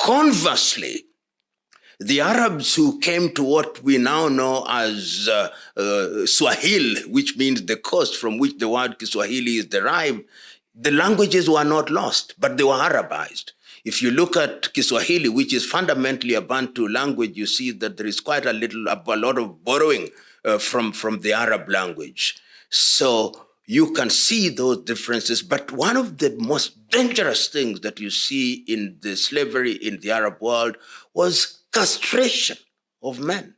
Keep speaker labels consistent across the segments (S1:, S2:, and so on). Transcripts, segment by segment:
S1: Conversely, the Arabs who came to what we now know as Swahili, which means the coast from which the word Swahili is derived, the languages were not lost, but they were Arabized. If you look at Kiswahili, which is fundamentally a Bantu language, you see that there is quite a lot of borrowing from the Arab language. So you can see those differences. But one of the most dangerous things that you see in the slavery in the Arab world was castration of men.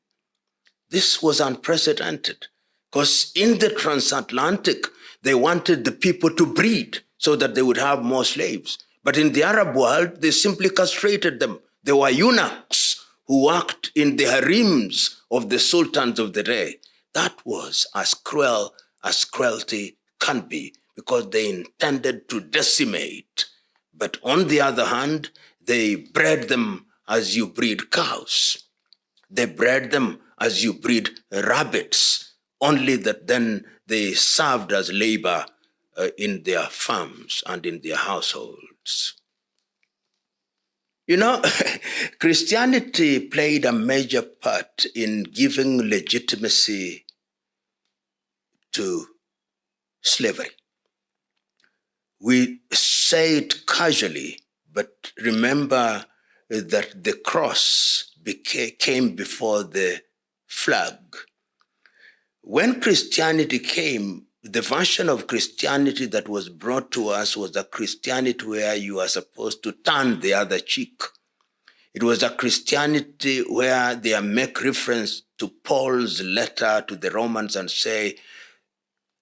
S1: This was unprecedented because in the Transatlantic, they wanted the people to breed so that they would have more slaves. But in the Arab world, they simply castrated them. They were eunuchs who worked in the harems of the sultans of the day. That was as cruel as cruelty can be because they intended to decimate. But on the other hand, they bred them as you breed cows. They bred them as you breed rabbits, only that then they served as labor in their farms and in their households. You know, Christianity played a major part in giving legitimacy to slavery. We say it casually, but remember that the cross came before the flag. When Christianity came, the version of Christianity that was brought to us was a Christianity where you are supposed to turn the other cheek. It was a Christianity where they make reference to Paul's letter to the Romans and say,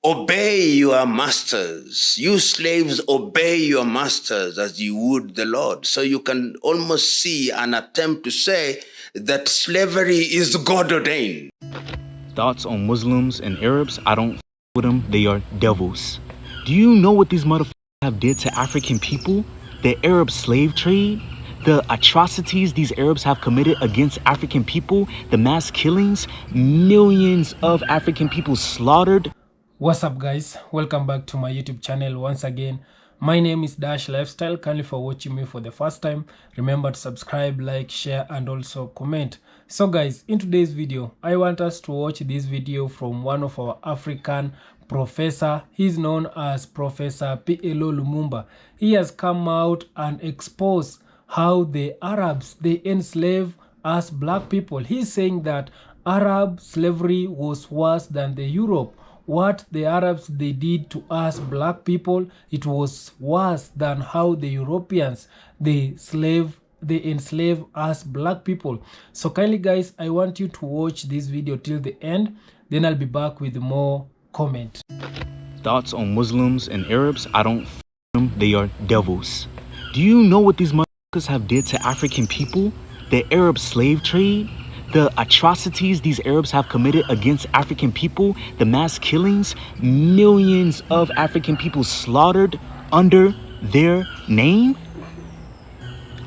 S1: obey your masters. You slaves, obey your masters as you would the Lord. So you can almost see an attempt to say that slavery is God ordained.
S2: Thoughts on Muslims and Arabs? I don't with them. They are devils. Do you know what these motherfuckers have did to African people? The Arab slave trade? The atrocities these Arabs have committed against African people? The mass killings? Millions of African people slaughtered?
S3: What's up, guys? Welcome back to my YouTube channel once again. My name is Dash Lifestyle. Kindly for watching me for the first time, remember to subscribe, like, share, and also comment. So guys, in today's video, I want us to watch this video from one of our African professor. He's known as Professor P.L.O. Lumumba. He has come out and exposed how the Arabs, they enslave us black people. He's saying that Arab slavery was worse than the Europe. What the Arabs they did to us black people, it was worse than how the Europeans they enslave us black people. So kindly guys, I want you to watch this video till the end, then I'll be back with more comment.
S2: Thoughts on Muslims and Arabs? I don't them. They are devils. Do you know what these motherfuckers have did to African people? The Arab slave trade? The atrocities these Arabs have committed against African people, the mass killings, millions of African people slaughtered under their name?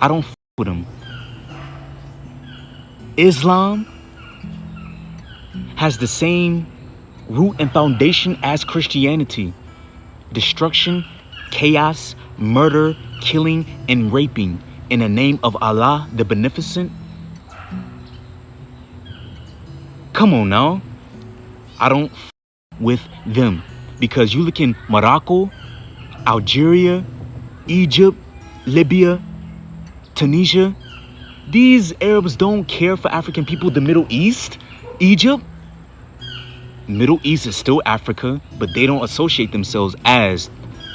S2: I don't with them. Islam has the same root and foundation as Christianity. Destruction, chaos, murder, killing, and raping in the name of Allah the Beneficent. Come on now. I don't with them because you look in Morocco, Algeria, Egypt, Libya, Tunisia. These Arabs don't care for African people. The Middle East, Egypt. Middle East is still Africa, but they don't associate themselves as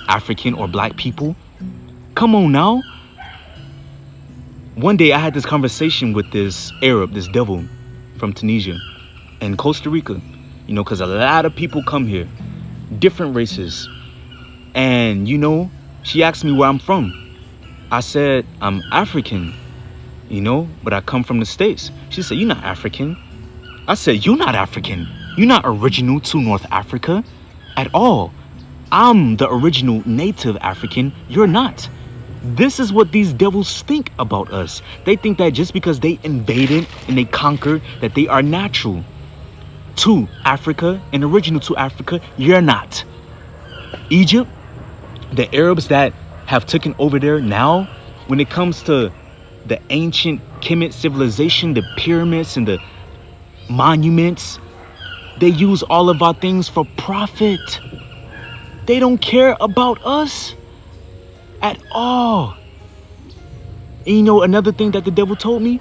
S2: African or black people. Come on now. One day I had this conversation with this Arab, this devil from Tunisia and Costa Rica, you know, because a lot of people come here, different races. And, you know, she asked me where I'm from. I said, I'm African, you know, but I come from the States. She said, you're not African. I said, you're not African. You're not original to North Africa at all. I'm the original native African. You're not. This is what these devils think about us. They think that just because they invaded and they conquered, that they are natural to Africa and original to Africa. You're not. Egypt, the Arabs that have taken over there now, when it comes to the ancient Kemet civilization, the pyramids and the monuments, they use all of our things for profit. They don't care about us at all. And you know another thing that the devil told me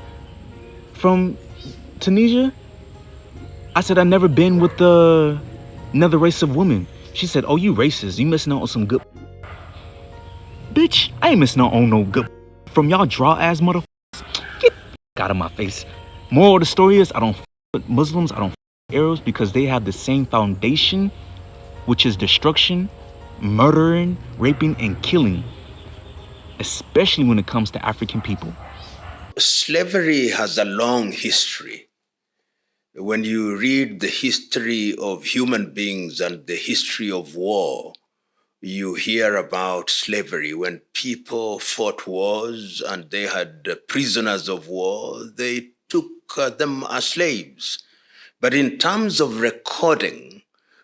S2: from Tunisia? I said, I've never been with another race of women. She said, oh, you racist. You missing out on some good. Bitch, I ain't missing out on no good from y'all draw-ass motherfuckers. Get out of my face. Moral of the story is, I don't with Muslims. I don't Arabs because they have the same foundation, which is destruction, murdering, raping, and killing, especially when it comes to African people.
S1: Slavery has a long history. When you read the history of human beings and the history of war, you hear about slavery. When people fought wars and they had prisoners of war, they took them as slaves. But in terms of recording,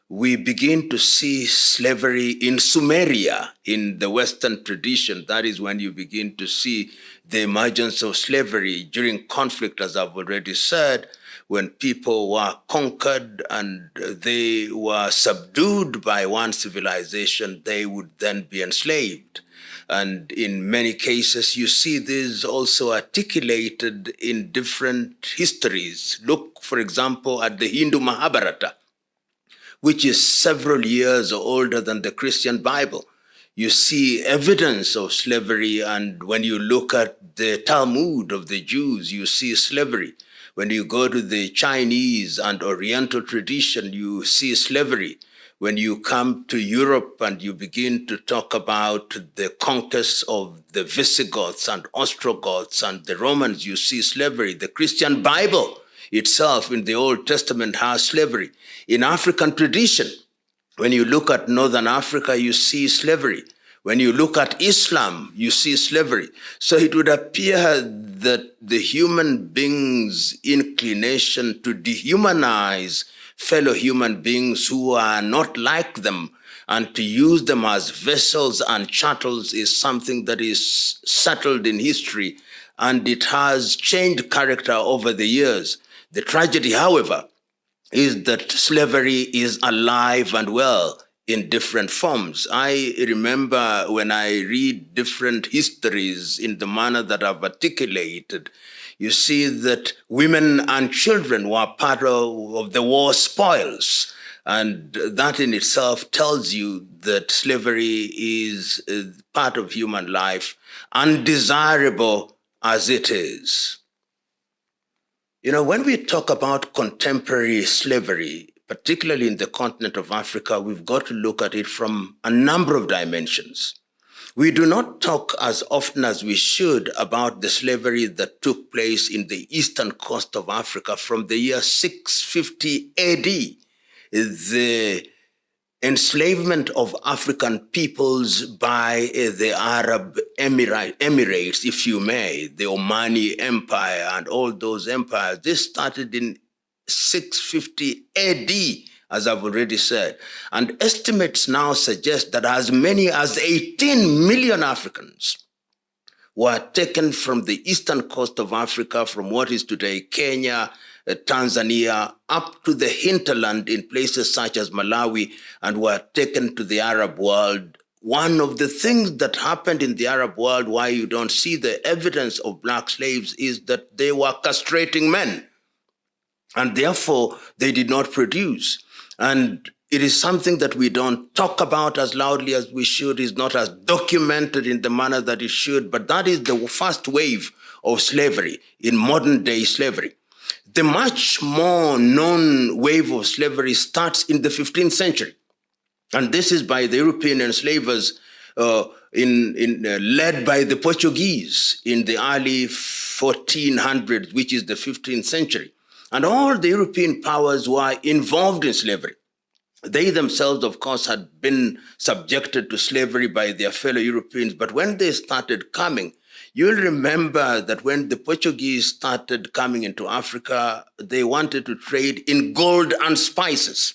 S1: we begin to see slavery in Sumeria, in the Western tradition. That is when you begin to see the emergence of slavery during conflict, as I've already said, when people were conquered and they were subdued by one civilization, they would then be enslaved. And in many cases, you see this also articulated in different histories. Look, for example, at the Hindu Mahabharata, which is several years older than the Christian Bible. You see evidence of slavery, and when you look at the Talmud of the Jews, you see slavery. When you go to the Chinese and Oriental tradition, you see slavery. When you come to Europe and you begin to talk about the conquest of the Visigoths and Ostrogoths and the Romans, you see slavery. The Christian Bible itself in the Old Testament has slavery. In African tradition, when you look at Northern Africa, you see slavery. When you look at Islam, you see slavery. So it would appear that the human being's inclination to dehumanize fellow human beings who are not like them and to use them as vessels and chattels is something that is settled in history, and it has changed character over the years. The tragedy, however, is that slavery is alive and well in different forms. I remember when I read different histories in the manner that I've articulated, you see that women and children were part of the war spoils. And that in itself tells you that slavery is part of human life, undesirable as it is. You know, when we talk about contemporary slavery, particularly in the continent of Africa, we've got to look at it from a number of dimensions. We do not talk as often as we should about the slavery that took place in the eastern coast of Africa from the year 650 AD. The enslavement of African peoples by the Arab Emirates, if you may, the Omani Empire and all those empires. This started in 650 AD, as I've already said. And estimates now suggest that as many as 18 million Africans were taken from the eastern coast of Africa, from what is today Kenya, Tanzania, up to the hinterland in places such as Malawi, and were taken to the Arab world. One of the things that happened in the Arab world, why you don't see the evidence of black slaves, is that they were castrating men, and therefore they did not produce. And it is something that we don't talk about as loudly as we should, is not as documented in the manner that it should, but that is the first wave of slavery, in modern day slavery. The much more known wave of slavery starts in the 15th century. And this is by the European enslavers led by the Portuguese in the early 1400s, which is the 15th century. And all the European powers were involved in slavery. They themselves, of course, had been subjected to slavery by their fellow Europeans. But when they started coming, you'll remember that when the Portuguese started coming into Africa, they wanted to trade in gold and spices.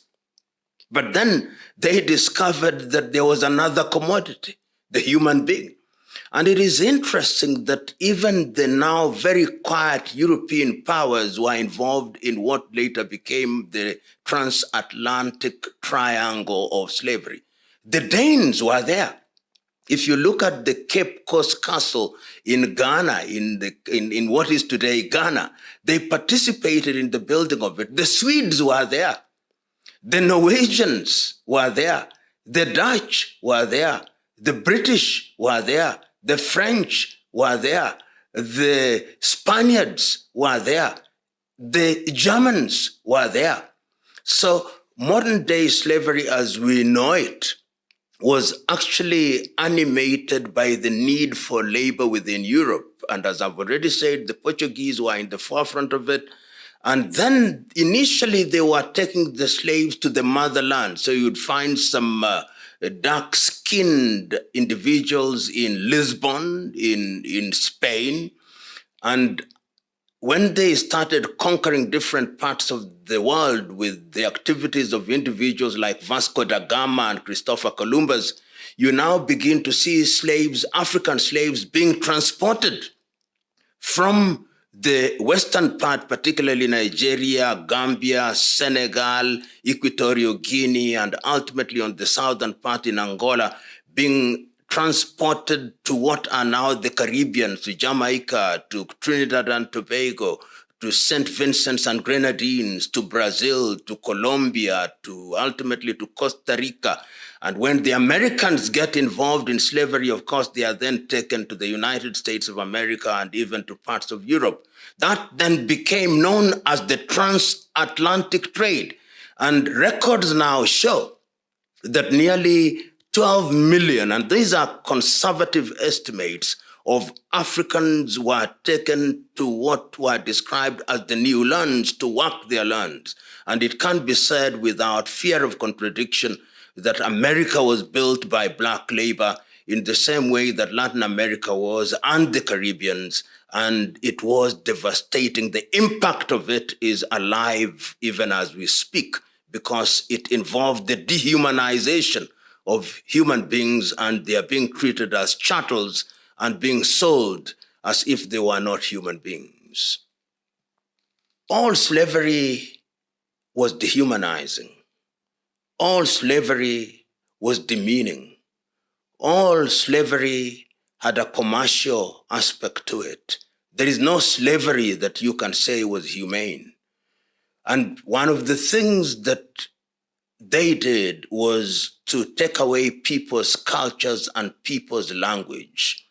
S1: But then they discovered that there was another commodity, the human being. And it is interesting that even the now very quiet European powers were involved in what later became the Transatlantic triangle of slavery. The Danes were there. If you look at the Cape Coast Castle in Ghana, in what is today Ghana, they participated in the building of it. The Swedes were there. The Norwegians were there. The Dutch were there. The British were there. The French were there. The Spaniards were there. The Germans were there. So modern day slavery as we know it was actually animated by the need for labor within Europe. And as I've already said, the Portuguese were in the forefront of it. And then initially they were taking the slaves to the motherland. So you'd find some dark-skinned individuals in Lisbon, in Spain. And when they started conquering different parts of the world with the activities of individuals like Vasco da Gama and Christopher Columbus, you now begin to see slaves, African slaves, being transported from the western part, particularly Nigeria, Gambia, Senegal, Equatorial Guinea, and ultimately on the southern part in Angola, being transported to what are now the Caribbean, to Jamaica, to Trinidad and Tobago, to St. Vincent's and Grenadines, to Brazil, to Colombia, to ultimately to Costa Rica. And when the Americans get involved in slavery, of course, they are then taken to the United States of America and even to parts of Europe. That then became known as the Transatlantic trade. And records now show that nearly 12 million, and these are conservative estimates, of Africans were taken to what were described as the new lands to work their lands. And it can't be said without fear of contradiction that America was built by black labor in the same way that Latin America was, and the Caribbeans, and it was devastating. The impact of it is alive even as we speak, because it involved the dehumanization of human beings, and they are being treated as chattels and being sold as if they were not human beings. All slavery was dehumanizing. All slavery was demeaning. All slavery had a commercial aspect to it. There is no slavery that you can say was humane. And one of the things that they did was to take away people's cultures and people's language.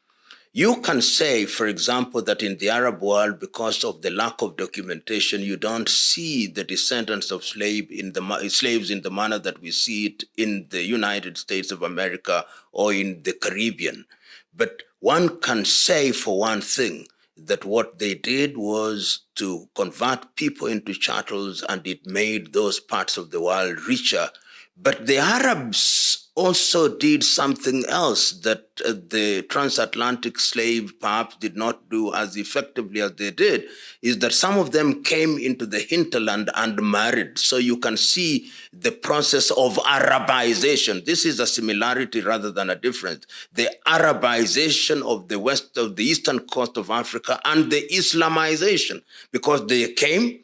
S1: You can say, for example, that in the Arab world, because of the lack of documentation, you don't see the descendants of slaves in the manner that we see it in the United States of America or in the Caribbean. But one can say, for one thing, that what they did was to convert people into chattels, and it made those parts of the world richer. But the Arabs also did something else that the transatlantic slave perhaps did not do as effectively as they did, is that some of them came into the hinterland and married. So you can see the process of Arabization. This is a similarity rather than a difference. The Arabization of the eastern coast of Africa and the Islamization, because they came,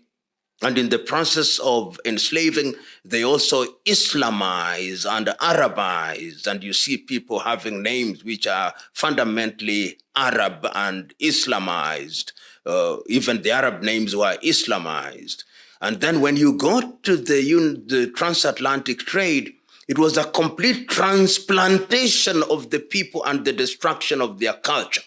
S1: and in the process of enslaving, they also Islamize and Arabize. And you see people having names which are fundamentally Arab and Islamized. Even the Arab names were Islamized. And then when you go to the transatlantic trade, it was a complete transplantation of the people and the destruction of their culture,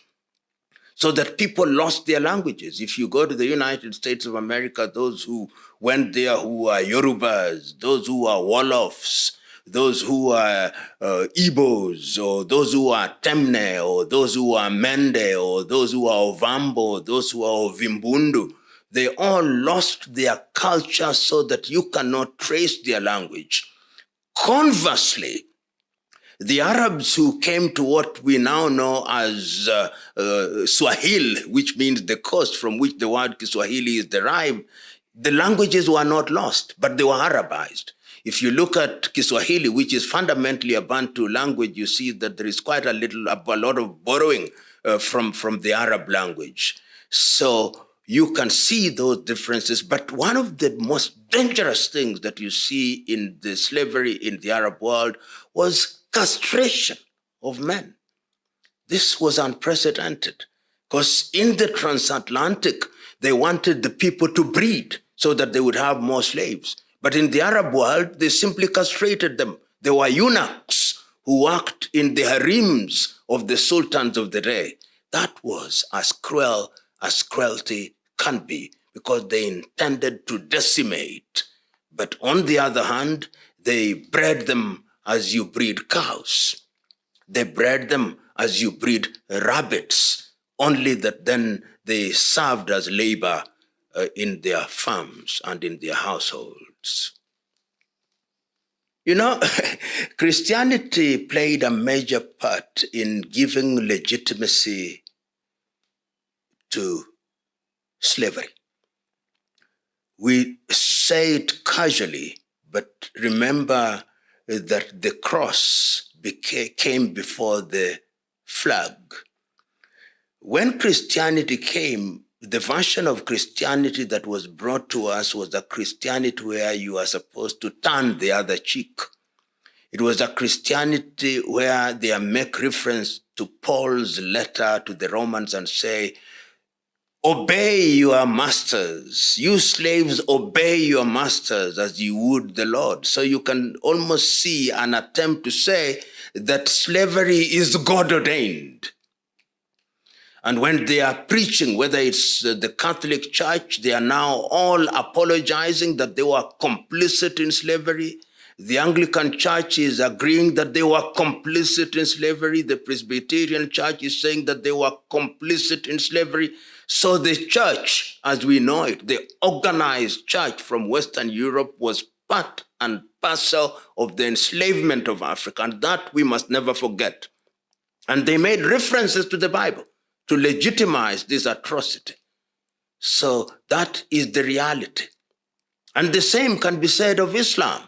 S1: so that people lost their languages. If you go to the United States of America, those who went there who are Yorubas, those who are Wolofs, those who are Igbos, or those who are Temne, or those who are Mende, or those who are Ovambo, those who are Ovimbundu, they all lost their culture so that you cannot trace their language. Conversely, the Arabs who came to what we now know as Swahili, which means the coast from which the word Kiswahili is derived, the languages were not lost, but they were Arabized. If you look at Kiswahili, which is fundamentally a Bantu language, you see that there is quite a lot of borrowing from the Arab language. So you can see those differences. But one of the most dangerous things that you see in the slavery in the Arab world was castration of men. This was unprecedented because in the Transatlantic, they wanted the people to breed so that they would have more slaves. But in the Arab world, they simply castrated them. They were eunuchs who worked in the harems of the sultans of the day. That was as cruel as cruelty can be because they intended to decimate. But on the other hand, they bred them as you breed cows. They bred them as you breed rabbits, only that then they served as labor in their farms and in their households. You know, Christianity played a major part in giving legitimacy to slavery. We say it casually, but remember that the cross came before the flag. When Christianity came, the version of Christianity that was brought to us was a Christianity where you are supposed to turn the other cheek. It was a Christianity where they make reference to Paul's letter to the Romans and say, obey your masters. You slaves, obey your masters as you would the Lord. So you can almost see an attempt to say that slavery is God-ordained. And when they are preaching, whether it's the Catholic Church, they are now all apologizing that they were complicit in slavery. The Anglican Church is agreeing that they were complicit in slavery. The Presbyterian Church is saying that they were complicit in slavery. So the church, as we know it, the organized church from Western Europe was part and parcel of the enslavement of Africa, and that we must never forget. And they made references to the Bible to legitimize this atrocity. So that is the reality. And the same can be said of Islam,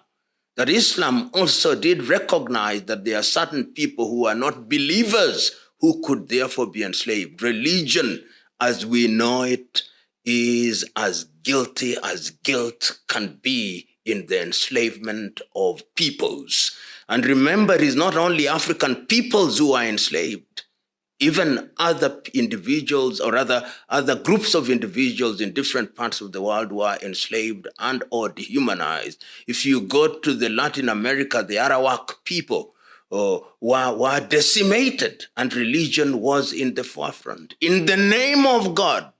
S1: that Islam also did recognize that there are certain people who are not believers who could therefore be enslaved. Religion, as we know it, is as guilty as guilt can be in the enslavement of peoples. And remember, it is not only African peoples who are enslaved. Even other individuals or other groups of individuals in different parts of the world were enslaved and or dehumanized. If you go to the Latin America, the Arawak people were decimated and religion was in the forefront. In the name of God,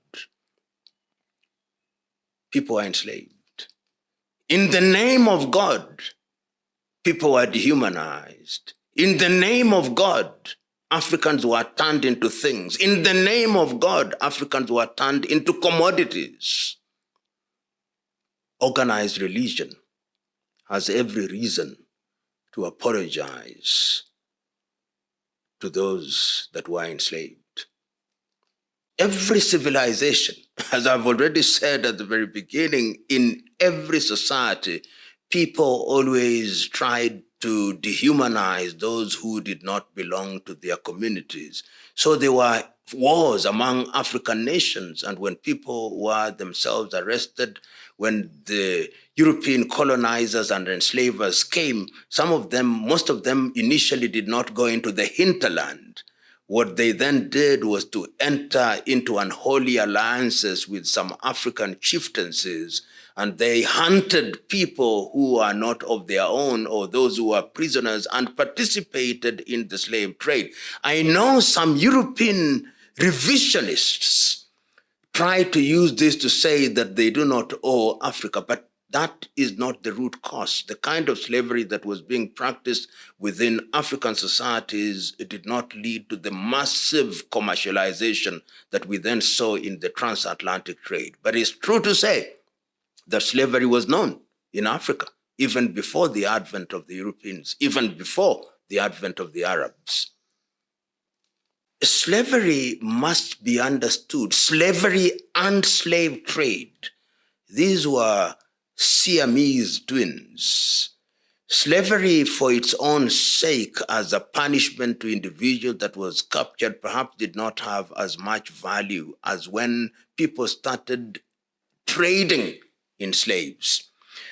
S1: people were enslaved. In the name of God, people were dehumanized. In the name of God, Africans were turned into things. In the name of God, Africans were turned into commodities. Organized religion has every reason to apologize to those that were enslaved. Every civilization, as I've already said at the very beginning, in every society, people always tried to dehumanize those who did not belong to their communities. So there were wars among African nations, and when people were themselves arrested, when the European colonizers and enslavers came, most of them initially did not go into the hinterland. What they then did was to enter into unholy alliances with some African chieftaincies, and they hunted people who are not of their own or those who are prisoners and participated in the slave trade. I know some European revisionists try to use this to say that they do not owe Africa, but that is not the root cause. The kind of slavery that was being practiced within African societies, it did not lead to the massive commercialization that we then saw in the transatlantic trade. But it's true to say that slavery was known in Africa, even before the advent of the Europeans, even before the advent of the Arabs. Slavery must be understood. Slavery and slave trade, these were Siamese twins. Slavery for its own sake as a punishment to individuals that was captured perhaps did not have as much value as when people started trading in slaves.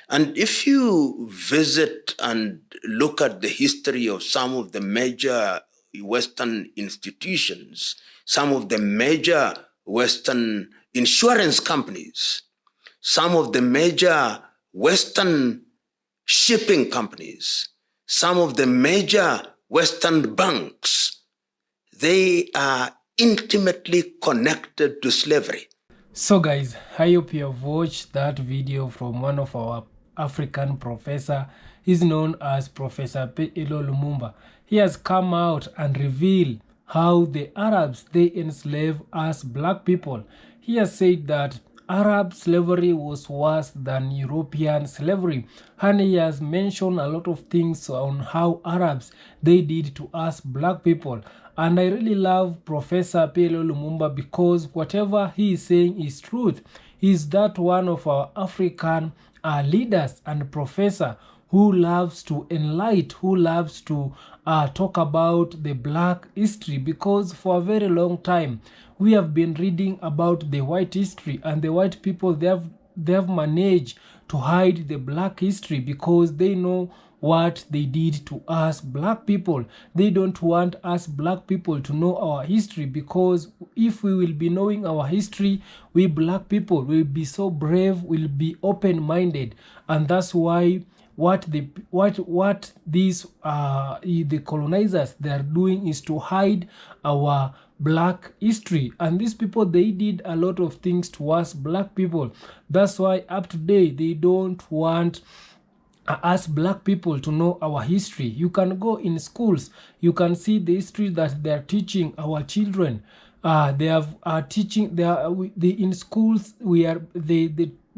S1: And if you visit and look at the history of some of the major Western institutions, some of the major Western insurance companies, some of the major Western shipping companies, some of the major Western banks, they are intimately connected to slavery.
S3: So guys, I hope you have watched that video from one of our African professor. He's known as Professor P.Elo Lumumba. He has come out and revealed how the Arabs, they enslave us black people. He has said that Arab slavery was worse than European slavery, and he has mentioned a lot of things on how Arabs, they did to us black people. And I really love Professor P.Elo Lumumba because whatever he is saying is truth. He's that one of our African leaders and professor who loves to enlighten, who loves to talk about the black history, because for a very long time we have been reading about the white history, and the white people, they have managed to hide the black history because they know what they did to us black people. They don't want us black people to know our history, because if we will be knowing our history, we black people will be so brave, will be open-minded. And that's why what these the colonizers, they are doing is to hide our black history. And these people, they did a lot of things to us black people. That's why up to date they don't want us black people to know our history. You can go in schools, you can see the history that they are teaching our children. They have teaching, they in schools we are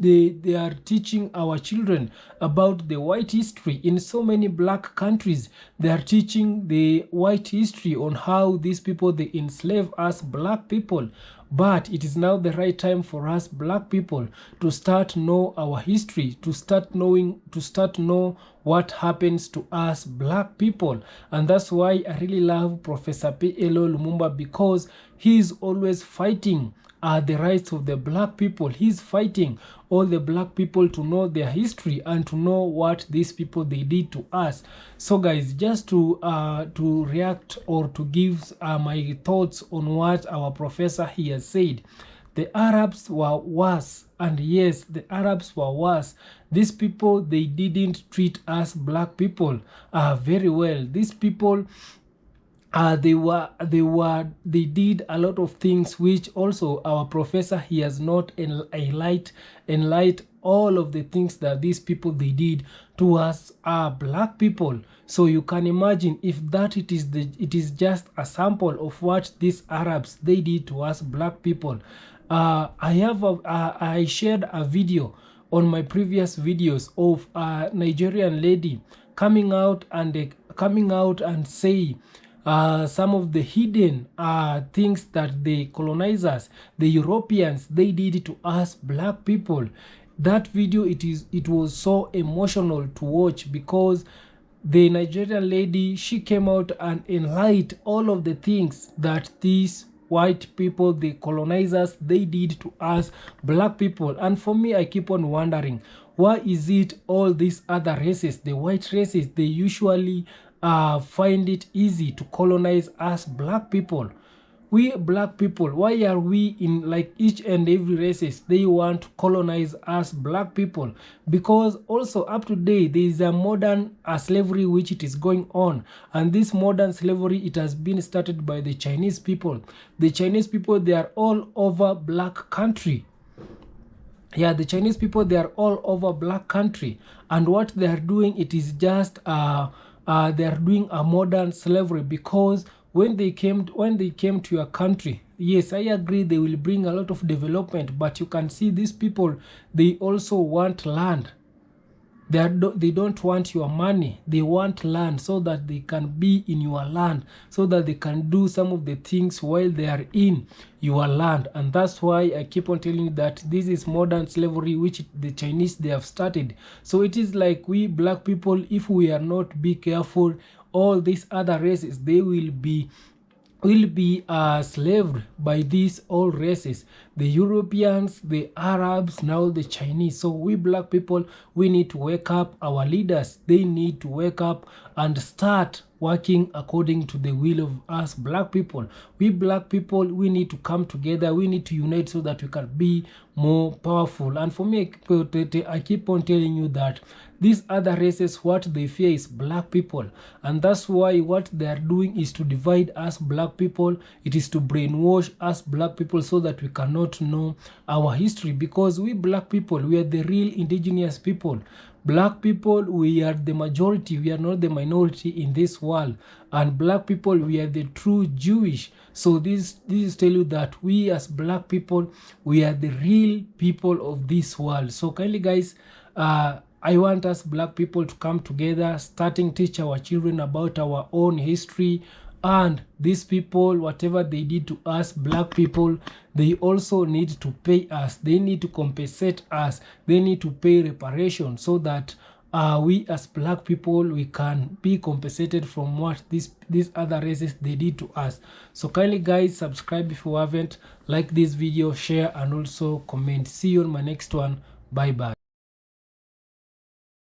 S3: they are teaching our children about the white history. In so many black countries, they are teaching the white history on how these people, they enslave us black people. But it is now the right time for us black people to start know our history, to start know what happens to us black people. And that's why I really love Professor P.Elo Lumumba, because he is always fighting the rights of the black people. He's fighting all the black people to know their history and to know what these people, they did to us. So guys, just to react or to give my thoughts on what our professor he has said, the Arabs were worse. And yes, the Arabs were worse. These people, they didn't treat us black people very well. These people, they did a lot of things which also our professor, he has not enlightened all of the things that these people, they did to us black people. So you can imagine if that it is just a sample of what these Arabs, they did to us black people. I shared a video on my previous videos of a Nigerian lady coming out and say some of the hidden things that the colonizers, the Europeans, they did to us black people. That video, it was so emotional to watch, because the Nigerian lady, she came out and enlightened all of the things that these white people, the colonizers, they did to us black people. And for me, I keep on wondering, why is it all these other races, the white races, they usually find it easy to colonize us black people? We black people, why are we in like each and every races, they want to colonize us black people? Because also up to date there is a modern slavery which it is going on, and this modern slavery, it has been started by the Chinese people. The Chinese people, they are all over black country. Yeah, the Chinese people, they are all over black country, and what they are doing, it is just they are doing a modern slavery. Because when they came to your country, yes, I agree, they will bring a lot of development, but you can see these people, they also want land. they don't want your money, they want land so that they can be in your land, so that they can do some of the things while they are in your land. And that's why I keep on telling you that this is modern slavery which the Chinese they have started. So it is like we black people, if we are not be careful, all these other races they will be slaved by these all races, the Europeans, the Arabs, now the Chinese. So we black people, we need to wake up. Our leaders, they need to wake up and start working according to the will of us black people. We black people, we need to come together, we need to unite so that we can be more powerful. And for me, I keep on telling you that these other races, what they fear is black people, and that's why what they are doing is to divide us black people. It is to brainwash us black people so that we cannot know our history, because we black people, we are the real indigenous people. Black people, we are the majority, we are not the minority in this world. And black people, we are the true Jewish. So this is tell you that we as black people, we are the real people of this world. So kindly guys, I want us black people to come together, starting teach our children about our own history. And these people, whatever they did to us black people, they also need to pay us. They need to compensate us. They need to pay reparation so that we as black people, we can be compensated from what these other races they did to us. So kindly guys, subscribe if you haven't, like this video, share, and also comment. See you on my next one. Bye bye.